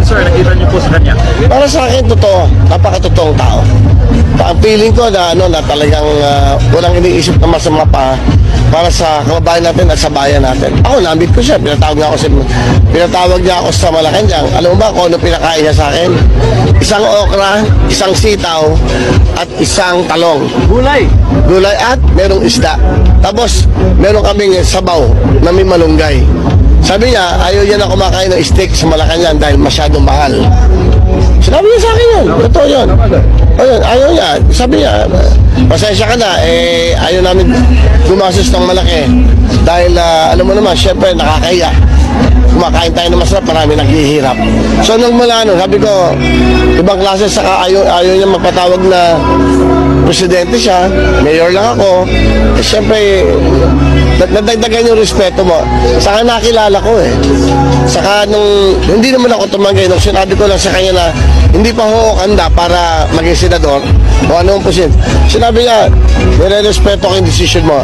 sir, nakita niyo po sa kanya? Para sa akin, totoo. Napakatotoong tao. Ang feeling ko na, na talagang walang iniisip na masama pa para sa kababayan natin at sa bayan natin. Ako, nambit ko siya. Pinatawag niya ako sa Malacanang. Alam mo ba kung ano pinakain niya sa akin? Isang okra, isang sitaw, at isang talong. Gulay. Gulay at merong isda. Tapos, meron kaming sabaw na may malunggay. Sabi niya, ayaw niya na kumakain ng steak sa Malacanang dahil masyadong mahal. Sinabi niya sa akin yun. Totoo yun. Ayun, ayaw niya. Sabi niya, pasensya ka na, ayaw namin gumasos ng malaki. Dahil, alam mo naman, syempre, nakakahiya. Kumakain tayo ng masarap, marami naghihirap. So, nung mula nun, sabi ko, ibang klase, saka ayaw niya magpatawag na presidente siya, mayor lang ako. Siyempre, nadagdagan yung respeto mo. Saka nakilala ko Saka nung, hindi naman ako tumangay nung sinabi ko lang sa kanya na hindi pa ho handa para maging senador o anong position. Sinabi niya, nire-respeto ko yung decision mo.